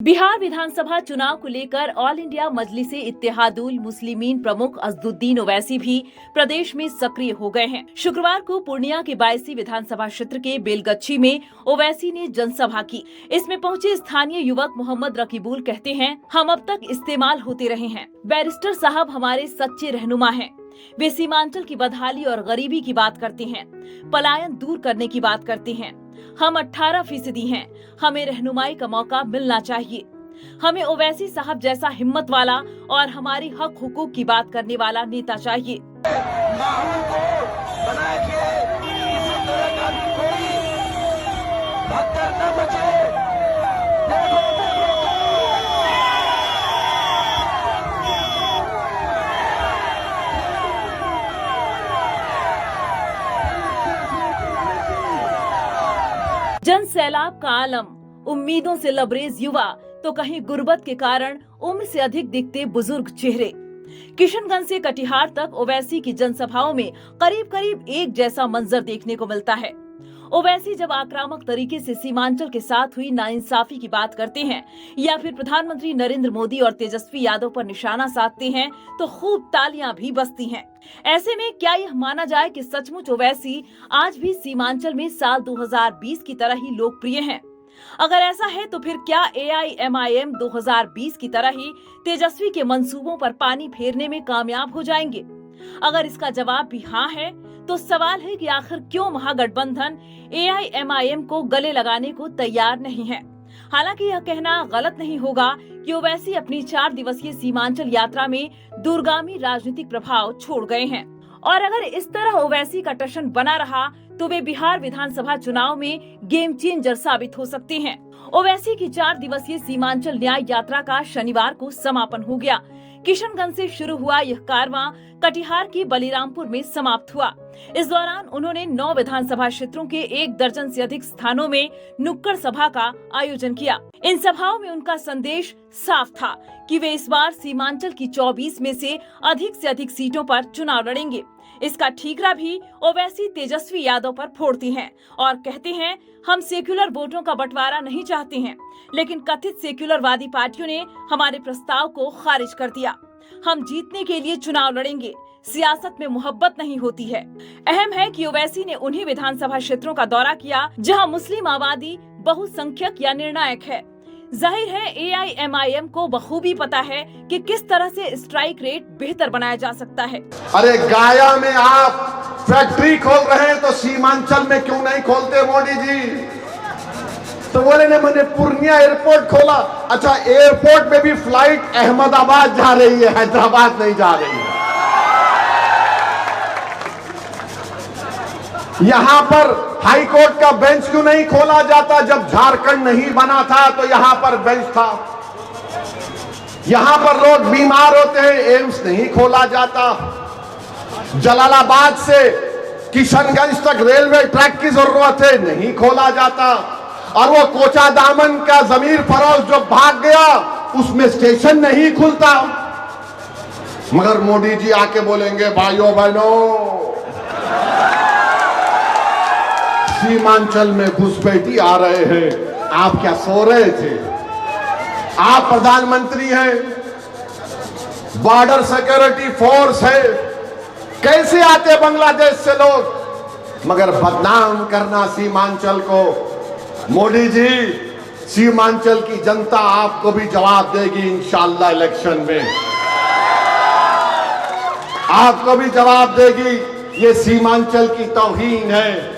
बिहार विधानसभा चुनाव को लेकर ऑल इंडिया मजलिसे इत्तेहादुल मुस्लिमीन प्रमुख असदुद्दीन ओवैसी भी प्रदेश में सक्रिय हो गए हैं। शुक्रवार को पूर्णिया के 82 विधानसभा क्षेत्र के बेलगच्छी में ओवैसी ने जनसभा की। इसमें पहुंचे स्थानीय युवक मोहम्मद रकीबुल कहते हैं, हम अब तक इस्तेमाल होते रहे हैं। बैरिस्टर साहब हमारे सच्चे रहनुमा हैं। वे सीमांचल की बदहाली और गरीबी की बात करते हैं, पलायन दूर करने की बात करते हैं। हम 18% हैं। हमें रहनुमाई का मौका मिलना चाहिए। हमें ओवैसी साहब जैसा हिम्मत वाला और हमारी हक हुकूक की बात करने वाला नेता चाहिए। जन सैलाब का आलम, उम्मीदों से लबरेज युवा तो कहीं गुर्बत के कारण उम्र से अधिक दिखते बुजुर्ग चेहरे। किशनगंज से कटिहार तक ओवैसी की जनसभाओं में करीब करीब एक जैसा मंजर देखने को मिलता है। ओवैसी जब आक्रामक तरीके से सीमांचल के साथ हुई नाइंसाफी की बात करते हैं या फिर प्रधानमंत्री नरेंद्र मोदी और तेजस्वी यादव पर निशाना साधते हैं तो खूब तालियां भी बजती हैं। ऐसे में क्या यह माना जाए कि सचमुच ओवैसी आज भी सीमांचल में साल 2020 की तरह ही लोकप्रिय हैं? अगर ऐसा है तो फिर क्या AIMIM 2020 की तरह ही तेजस्वी के मंसूबों पर पानी फेरने में कामयाब हो जाएंगे? अगर इसका जवाब भी हाँ है तो सवाल है कि आखिर क्यों महागठबंधन AIMIM को गले लगाने को तैयार नहीं है। हालांकि यह कहना गलत नहीं होगा कि ओवैसी अपनी 4 दिवसीय सीमांचल यात्रा में दूरगामी राजनीतिक प्रभाव छोड़ गए हैं और अगर इस तरह ओवैसी का टशन बना रहा तो वे बिहार विधानसभा चुनाव में गेम चेंजर साबित हो सकते हैं। ओवैसी की 4 दिवसीय सीमांचल न्याय यात्रा का शनिवार को समापन हो गया। किशनगंज से शुरू हुआ यह कारवां कटिहार की बलिरामपुर में समाप्त हुआ। इस दौरान उन्होंने 9 विधानसभा क्षेत्रों के 1 दर्जन से अधिक स्थानों में नुक्कड़ सभा का आयोजन किया। इन सभाओं में उनका संदेश साफ था कि वे इस बार सीमांचल की 24 में से अधिक सीटों पर चुनाव लड़ेंगे। इसका ठीकरा भी ओवैसी तेजस्वी यादव पर फोड़ती हैं और कहते हैं, हम सेक्युलर वोटों का बंटवारा नहीं चाहते हैं, लेकिन कथित सेक्युलरवादी पार्टियों ने हमारे प्रस्ताव को खारिज कर दिया। हम जीतने के लिए चुनाव लड़ेंगे। सियासत में मोहब्बत नहीं होती है। अहम है कि ओवैसी ने उन्हीं विधानसभा क्षेत्रों का दौरा किया जहां मुस्लिम आबादी बहुसंख्यक या निर्णायक है। जाहिर है AIMIM को बखूबी पता है कि किस तरह से स्ट्राइक रेट बेहतर बनाया जा सकता है। अरे गाया में आप फैक्ट्री खोल रहे हैं तो सीमांचल में क्यों नहीं खोलते मोदी जी? तो बोले ने मैंने पूर्णिया एयरपोर्ट खोला। अच्छा, एयरपोर्ट में भी फ्लाइट अहमदाबाद जा रही है, हैदराबाद नहीं जा रही है। यहां पर हाई कोर्ट का बेंच क्यों नहीं खोला जाता? जब झारखंड नहीं बना था तो यहां पर बेंच था। यहां पर लोग बीमार होते हैं, एम्स नहीं खोला जाता। जलालाबाद से किशनगंज तक रेलवे ट्रैक की जरूरत है, नहीं खोला जाता। और वो कोचा दामन का जमीर फरोज जो भाग गया उसमें स्टेशन नहीं खुलता। मगर मोदी जी आके बोलेंगे, भाइयों बहनों, सीमांचल में घुसपैठी आ रहे हैं। आप क्या सो रहे थे? आप प्रधानमंत्री हैं, बॉर्डर सिक्योरिटी फोर्स है, कैसे आते बांग्लादेश से लोग? मगर बदनाम करना सीमांचल को। मोदी जी, सीमांचल की जनता आपको भी जवाब देगी इंशाअल्लाह। इलेक्शन में आपको भी जवाब देगी। ये सीमांचल की तौहीन है।